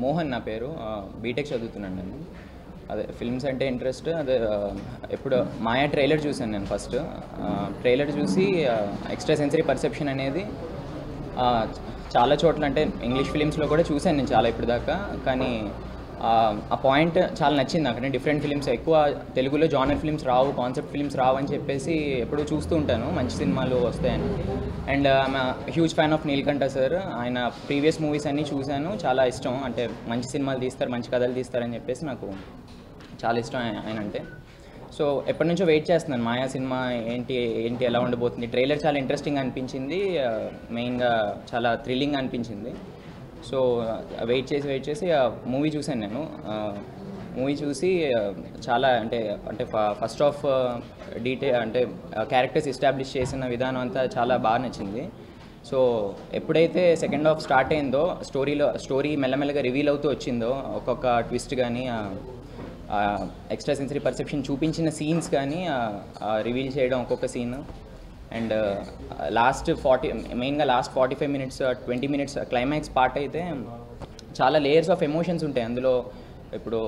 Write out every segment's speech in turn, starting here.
మోహన్ నా పేరు. బీటెక్ చదువుతున్నాను నేను. అదే ఫిల్మ్స్ అంటే ఇంట్రెస్ట్. అదే ఎప్పుడు మాయా ట్రైలర్ చూశాను నేను ఫస్ట్. ట్రైలర్ చూసి ఎక్స్ట్రా సెన్సరీ పర్సెప్షన్ అనేది చాలా చోట్ల అంటే ఇంగ్లీష్ ఫిలిమ్స్లో కూడా చూశాను నేను చాలా ఇప్పటిదాకా. కానీ ఆ పాయింట్ చాలా నచ్చింది నాకు. అంటే డిఫరెంట్ ఫిలిమ్స్ ఎక్కువ తెలుగులో జానర్ ఫిలిమ్స్ రావు, కాన్సెప్ట్ ఫిలిమ్స్ రావు అని చెప్పేసి ఎప్పుడు చూస్తూ ఉంటాను మంచి సినిమాలు వస్తాయని. And I'm huge fan of Neelakanta sir. ఆయన ప్రీవియస్ మూవీస్ అన్నీ చూశాను, చాలా ఇష్టం. అంటే మంచి సినిమాలు తీస్తారు, మంచి కథలు తీస్తారని చెప్పేసి నాకు చాలా ఇష్టం ఆయన అంటే. సో ఎప్పటి నుంచో వెయిట్ చేస్తున్నాను మాయా సినిమా ఏంటి ఎలా ఉండబోతుంది. ట్రైలర్ చాలా ఇంట్రెస్టింగ్ అనిపించింది, మెయిన్గా చాలా థ్రిల్లింగ్ అనిపించింది. సో వెయిట్ చేసి మూవీ చూశాను నేను. మూవీ చూసి చాలా అంటే ఫస్ట్ ఆఫ్ అంటే క్యారెక్టర్స్ ఎస్టాబ్లిష్ చేసిన విధానం అంతా చాలా బాగా నచ్చింది. సో ఎప్పుడైతే సెకండ్ హాఫ్ స్టార్ట్ అయిందో స్టోరీ మెల్లమెల్లగా రివీల్ అవుతూ వచ్చిందో, ఒక్కొక్క ట్విస్ట్ కానీ ఎక్స్ట్రా సెన్సరీ పర్సెప్షన్ చూపించిన సీన్స్ కానీ రివీల్ చేయడం ఒక్కొక్క సీన్. అండ్ మెయిన్గా last 45 minutes 20 minutes climax part అయితే చాలా లేయర్స్ ఆఫ్ ఎమోషన్స్ ఉంటాయి అందులో. ఇప్పుడు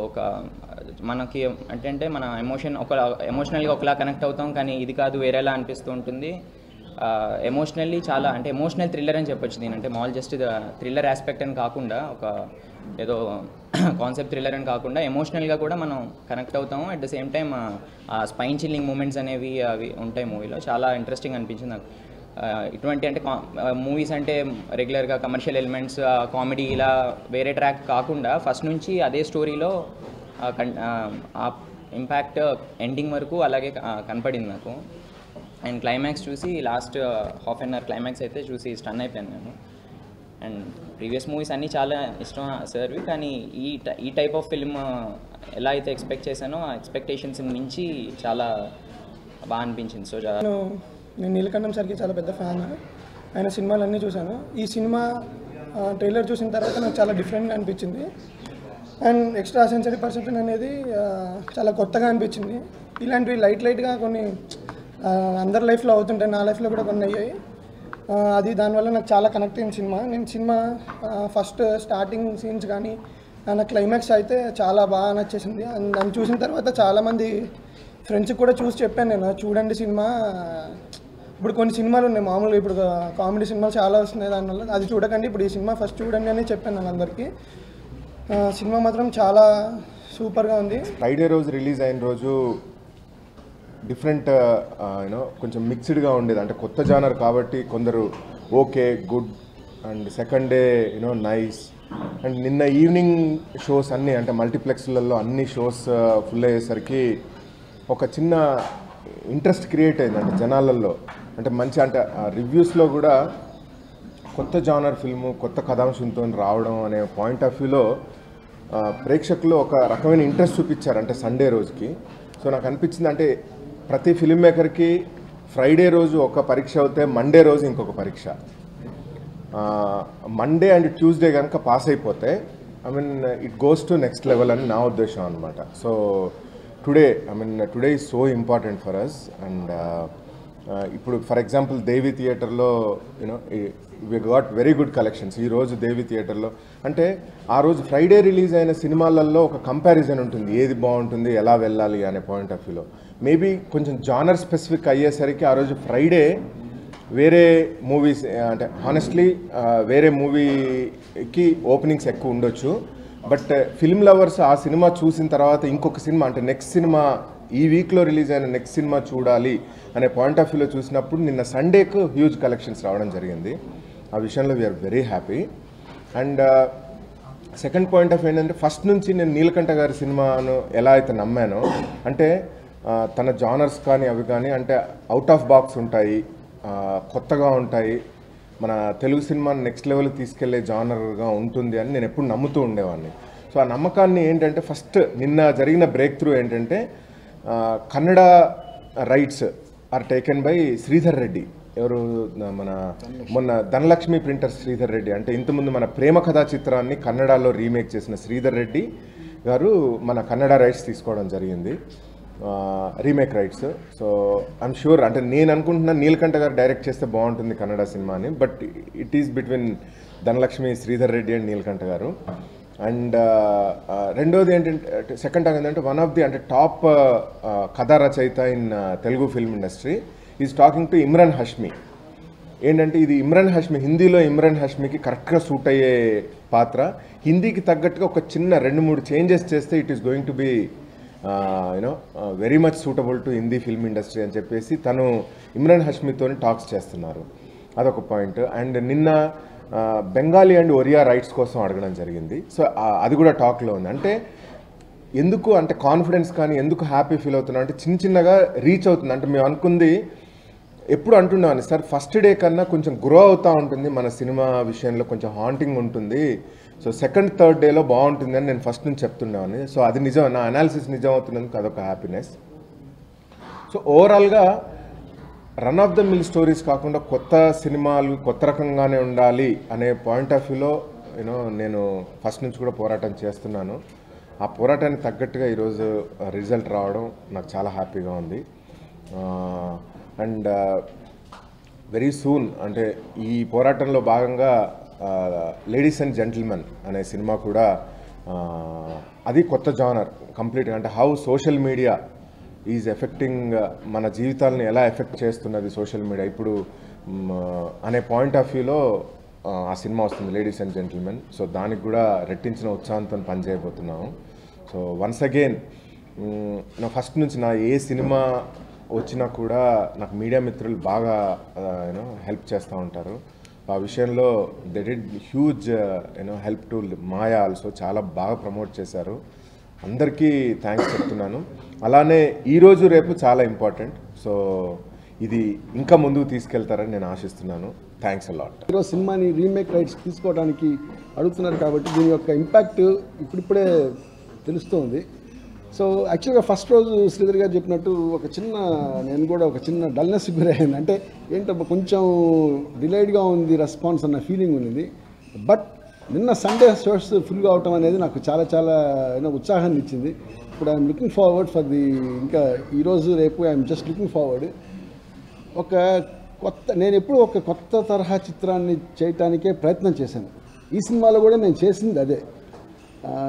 మనకి అంటే మన ఎమోషనల్గా ఒకలా కనెక్ట్ అవుతాం, కానీ ఇది కాదు వేరేలా అనిపిస్తూ ఉంటుంది. ఎమోషనల్లీ చాలా అంటే ఎమోషనల్ థ్రిల్లర్ అని చెప్పొచ్చు. దీనంటే మాల్ జస్ట్ థ్రిల్లర్ ఆస్పెక్ట్ అని కాకుండా, ఒక ఏదో కాన్సెప్ట్ థ్రిల్లర్ అని కాకుండా ఎమోషనల్గా కూడా మనం కనెక్ట్ అవుతాము. At the same time spine chilling moments అనేవి అవి ఉంటాయి మూవీలో. చాలా ఇంట్రెస్టింగ్ అనిపించింది నాకు. ఇటువంటి అంటే మూవీస్ అంటే రెగ్యులర్గా కమర్షియల్ ఎలిమెంట్స్, కామెడీ ఇలా వేరే ట్రాక్ కాకుండా ఫస్ట్ నుంచి అదే స్టోరీలో ఆ ఇంపాక్ట్ ఎండింగ్ వరకు అలాగే కనపడింది నాకు. అండ్ క్లైమాక్స్ చూసి last half an hour climax అయితే చూసి స్టన్ అయిపోయాను నేను. అండ్ ప్రీవియస్ మూవీస్ అన్నీ చాలా ఇష్టం సార్వి, కానీ ఈ టైప్ ఆఫ్ ఫిల్మ్ ఎలా అయితే ఎక్స్పెక్ట్ చేశానో ఆ ఎక్స్పెక్టేషన్స్ మించి చాలా బాగా అనిపించింది. సో నేను నీలకంఠం సార్కి చాలా పెద్ద ఫ్యాన్. ఆయన సినిమాలు అన్నీ చూశాను. ఈ సినిమా ట్రైలర్ చూసిన తర్వాత నాకు చాలా డిఫరెంట్గా అనిపించింది. అండ్ ఎక్స్ట్రా సెన్సరీ పర్సెప్షన్ అనేది చాలా కొత్తగా అనిపించింది. ఇలాంటివి లైట్గా కొన్ని అందరి లైఫ్లో అవుతుంటాయి, నా లైఫ్లో కూడా కొన్ని అయ్యాయి. అది దానివల్ల నాకు చాలా కనెక్ట్ అయిన సినిమా. నేను సినిమా ఫస్ట్ స్టార్టింగ్ సీన్స్ కానీ నా క్లైమాక్స్ అయితే చాలా బాగా నచ్చేసింది. దాన్ని చూసిన తర్వాత చాలామంది ఫ్రెండ్స్కి కూడా చూసి చెప్పాను నేను, చూడండి సినిమా. ఇప్పుడు కొన్ని సినిమాలు ఉన్నాయి మామూలుగా, ఇప్పుడు కామెడీ సినిమాలు చాలా వస్తున్నాయి, దానివల్ల అది చూడకండి, ఇప్పుడు ఈ సినిమా ఫస్ట్ చూడండి అని చెప్పాను నేను అందరికీ. సినిమా మాత్రం చాలా సూపర్గా ఉంది. ఫ్రైడే రోజు రిలీజ్ అయిన రోజు డిఫరెంట్ కొంచెం మిక్స్డ్గా ఉండేది. అంటే కొత్త జానర్ కాబట్టి కొందరు okay good, and second day nice. And నిన్న ఈవినింగ్ షోస్ అన్నీ అంటే మల్టీప్లెక్స్లలో అన్ని షోస్ ఫుల్ అయ్యేసరికి ఒక చిన్న ఇంట్రెస్ట్ క్రియేట్ అయింది అంటే జనాలలో. అంటే మంచి అంటే రివ్యూస్లో కూడా కొత్త జానర్ ఫిల్ము కొత్త కథాంశంతో రావడం అనే పాయింట్ ఆఫ్ వ్యూలో ప్రేక్షకులు ఒక రకమైన ఇంట్రెస్ట్ చూపించారు అంటే సండే రోజుకి. సో నాకు అనిపించింది అంటే ప్రతి ఫిల్మ్ మేకర్కి ఫ్రైడే రోజు ఒక పరీక్ష అవుతే మండే రోజు ఇంకొక పరీక్ష. మండే అండ్ ట్యూస్డే కనుక పాస్ అయిపోతే it goes to next level అని నా ఉద్దేశం అనమాట. So today is so important for us. And ఇప్పుడు ఫర్ ఎగ్జాంపుల్ దేవి థియేటర్లో we got very good collections. ఈరోజు దేవి థియేటర్లో అంటే ఆ రోజు ఫ్రైడే రిలీజ్ అయిన సినిమాలలో ఒక కంపారిజన్ ఉంటుంది, ఏది బాగుంటుంది ఎలా వెళ్ళాలి అనే పాయింట్ ఆఫ్ వ్యూలో. మేబీ కొంచెం జానర్ స్పెసిఫిక్ అయ్యేసరికి ఆ రోజు ఫ్రైడే వేరే మూవీస్ అంటే హానెస్ట్లీ వేరే మూవీకి ఓపెనింగ్స్ ఎక్కువ ఉండొచ్చు. బట్ ఫిల్మ్ లవర్స్ ఆ సినిమా చూసిన తర్వాత ఇంకొక సినిమా అంటే నెక్స్ట్ సినిమా ఈ వీక్లో రిలీజ్ అయిన నెక్స్ట్ సినిమా చూడాలి అనే పాయింట్ ఆఫ్ వ్యూలో చూసినప్పుడు నిన్న సండేకు హ్యూజ్ కలెక్షన్స్ రావడం జరిగింది. ఆ విషయంలో we are very happy. And second point of ఏంటంటే ఫస్ట్ నుంచి నేను నీలకంఠ గారి సినిమాను ఎలా అయితే నమ్మానో అంటే తన జానర్స్ కానీ అవి కానీ అంటే అవుట్ ఆఫ్ బాక్స్ ఉంటాయి, కొత్తగా ఉంటాయి, మన తెలుగు సినిమాని నెక్స్ట్ లెవెల్కి తీసుకెళ్లే జానర్గా ఉంటుంది అని నేను ఎప్పుడు నమ్ముతూ ఉండేవాడిని. సో ఆ నమ్మకాన్ని ఏంటంటే ఫస్ట్ నిన్న జరిగిన బ్రేక్ త్రూ ఏంటంటే Kannada rights are taken by Sridhar Reddy. ఎవరు మొన్న ధనలక్ష్మి ప్రింటర్స్ శ్రీధర్ రెడ్డి అంటే ఇంతకుముందు మన ప్రేమ కథా చిత్రాన్ని కన్నడలో రీమేక్ చేసిన శ్రీధర్ రెడ్డి గారు మన కన్నడ రైట్స్ తీసుకోవడం జరిగింది, remake rights. So I'm sure అంటే నేను అనుకుంటున్నా నీలకంఠ గారు డైరెక్ట్ చేస్తే బాగుంటుంది కన్నడ సినిమాని. But it is between Dhanalakshmi Sridhar Reddy and Neelakanta garu. అండ్ రెండోది ఏంటంటే సెకండ్ టాక్ ఏంటంటే వన్ ఆఫ్ ది అంటే టాప్ కథా రచయిత in Telugu film industry is talking to Imran Hashmi. ఏంటంటే ఇది ఇమ్రాన్ హష్మి, హిందీలో ఇమ్రాన్ హష్మికి కరెక్ట్గా సూట్ అయ్యే పాత్ర. హిందీకి తగ్గట్టుగా ఒక చిన్న 2-3 చేంజెస్ చేస్తే it is going to be you know very much suitable to Hindi film industry అని చెప్పేసి తను ఇమ్రాన్ హష్మితో టాక్స్ చేస్తున్నారు. అదొక పాయింట్. అండ్ నిన్న బెంగాలీ అండ్ ఒరియా రైట్స్ కోసం అడగడం జరిగింది. సో అది కూడా టాక్లో ఉంది. అంటే ఎందుకు అంటే కాన్ఫిడెన్స్ కానీ ఎందుకు హ్యాపీ ఫీల్ అవుతున్నా అంటే చిన్నగా రీచ్ అవుతుంది. అంటే మేము అనుకుంది ఎప్పుడు అంటున్నాను సార్, ఫస్ట్ డే కన్నా కొంచెం గ్రో అవుతూ ఉంటుంది మన సినిమా విషయంలో, కొంచెం హాంటింగ్ ఉంటుంది. సో సెకండ్ థర్డ్ డేలో బాగుంటుంది అని నేను ఫస్ట్ నుంచి చెప్తున్నాను. సో అది నిజం, నా అనాలిసిస్ నిజం అవుతున్నందుకు అదొక హ్యాపీనెస్. సో ఓవరాల్గా run of the mill stories కాకుండా కొత్త సినిమాలు కొత్త రకంగానే ఉండాలి అనే పాయింట్ ఆఫ్ వ్యూలో యూనో నేను ఫస్ట్ నుంచి కూడా పోరాటం చేస్తున్నాను. ఆ పోరాటానికి తగ్గట్టుగా ఈరోజు రిజల్ట్ రావడం నాకు చాలా హ్యాపీగా ఉంది. అండ్ వెరీ సూన్ అంటే ఈ పోరాటంలో భాగంగా లేడీస్ అండ్ జెంటిల్మెన్ అనే సినిమా కూడా అది కొత్త జానర్ కంప్లీట్గా. అంటే how social media is effecting మన జీవితాలను ఎలా ఎఫెక్ట్ చేస్తున్నది సోషల్ మీడియా ఇప్పుడు అనే పాయింట్ ఆఫ్ వ్యూలో ఆ సినిమా వస్తుంది లేడీస్ అండ్ జెంటిల్మెన్. సో దానికి కూడా రెట్టించిన ఉత్సాహంతో పనిచేయబోతున్నాము. సో వన్స్ అగైన్ నా ఫస్ట్ నుంచి నా ఏ సినిమా వచ్చినా కూడా నాకు మీడియా మిత్రులు బాగా యూనో హెల్ప్ చేస్తూ ఉంటారు. ఆ విషయంలో they did huge you know help to Maya also, చాలా బాగా ప్రమోట్ చేశారు. అందరికీ థ్యాంక్స్ చెప్తున్నాను. అలానే ఈరోజు రేపు చాలా ఇంపార్టెంట్. సో ఇది ఇంకా ముందుకు తీసుకెళ్తారని నేను ఆశిస్తున్నాను. Thanks a lot. ఈరోజు సినిమాని రీమేక్ రైట్స్ తీసుకోవడానికి అడుగుతున్నారు కాబట్టి దీని యొక్క ఇంపాక్ట్ ఇప్పుడిప్పుడే తెలుస్తుంది. సో యాక్చువల్గా ఫస్ట్ రోజు శ్రీధర్ గారు చెప్పినట్టు నేను కూడా ఒక చిన్న డల్నెస్ గురయ్యాను. అంటే ఏంటో కొంచెం డిలేడ్గా ఉంది రెస్పాన్స్ అన్న ఫీలింగ్ ఉంది. బట్ నిన్న సండే షోస్ ఫుల్గా అవటం అనేది నాకు చాలా చాలా ఉత్సాహాన్ని ఇచ్చింది. ఇప్పుడు I'm looking forward for the ఇంకా ఈరోజు రేపు ఐఎమ్ జస్ట్ లుకింగ్ ఫార్వర్డ్. నేను ఎప్పుడు ఒక కొత్త తరహా చిత్రాన్ని చేయటానికే ప్రయత్నం చేశాను. ఈ సినిమాలో కూడా నేను చేసింది అదే.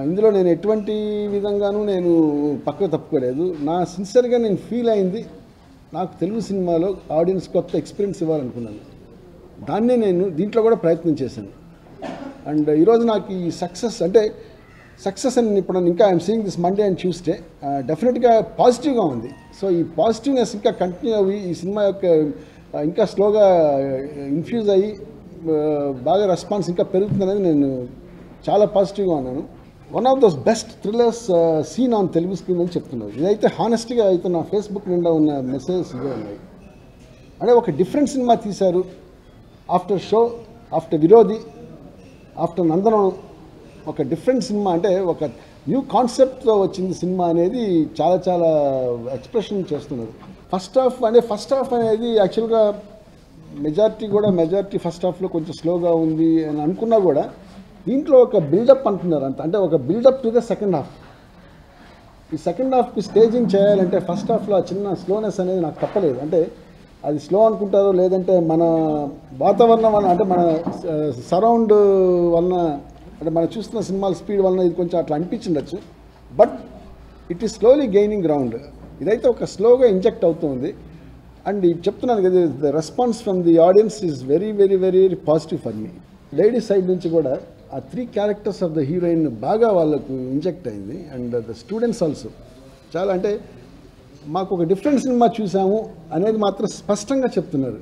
ఇందులో నేను ఎటువంటి విధంగానూ నేను పక్కకు తప్పుకోలేదు. నా సిన్సియర్గా నేను ఫీల్ అయింది నాకు తెలుగు సినిమాలో ఆడియన్స్ కొత్త ఎక్స్పీరియన్స్ ఇవ్వాలనుకున్నాను. దాన్నే నేను దీంట్లో కూడా ప్రయత్నం చేశాను. అండ్ ఈరోజు నాకు ఈ సక్సెస్ అని ఇప్పుడు ఇంకా I'm seeing this Monday and Tuesday డెఫినెట్గా పాజిటివ్గా ఉంది. సో ఈ పాజిటివ్నెస్ ఇంకా కంటిన్యూ అయ్యి ఈ సినిమా యొక్క ఇంకా స్లోగా ఇన్ఫ్యూజ్ అయ్యి బాగా రెస్పాన్స్ ఇంకా పెరుగుతుందనేది నేను చాలా పాజిటివ్గా ఉన్నాను. One of those best thrillers seen on Telugu screen అని చెప్తున్నారు. ఇదైతే హానెస్ట్గా అయితే నా ఫేస్బుక్ నిండా ఉన్న మెసేజెస్ ఇవే ఉన్నాయి. అంటే ఒక డిఫరెంట్ సినిమా తీశారు. ఆఫ్టర్ షో, ఆఫ్టర్ విరోధి, ఆఫ్టర్ నందనం ఒక డిఫరెంట్ సినిమా, అంటే ఒక న్యూ కాన్సెప్ట్తో వచ్చింది సినిమా అనేది చాలా చాలా ఎక్స్ప్రెషన్ చేస్తున్నారు. ఫస్ట్ హాఫ్ అనేది యాక్చువల్గా మెజారిటీ ఫస్ట్ హాఫ్లో కొంచెం స్లోగా ఉంది అని అనుకున్నా కూడా దీంట్లో ఒక బిల్డప్ అంటున్నారు అంటే ఒక buildup to the second half. ఈ సెకండ్ హాఫ్కి స్టేజింగ్ చేయాలంటే ఫస్ట్ హాఫ్లో ఆ చిన్న స్లోనెస్ అనేది నాకు తప్పలేదు. అంటే అది స్లో అనుకుంటారో లేదంటే మన వాతావరణం వలన, అంటే మన సరౌండ్ వలన, అంటే మనం చూస్తున్న సినిమాల స్పీడ్ వలన ఇది కొంచెం అట్లా అనిపించిండొచ్చు. But it is slowly gaining ground. ఇదైతే ఒక స్లోగా ఇంజెక్ట్ అవుతుంది. అండ్ చెప్తున్నాను కదా, the response from the audience is very very very very positive for me. Ladies side నుంచి కూడా ఆ 3 క్యారెక్టర్స్ ఆఫ్ ద హీరోయిన్ బాగా వాళ్ళకు ఇంజెక్ట్ అయింది. అండ్ ద స్టూడెంట్స్ ఆల్సో చాలా, అంటే మాకు ఒక డిఫరెంట్ సినిమా చూసాము అనేది మాత్రం స్పష్టంగా చెప్తున్నారు.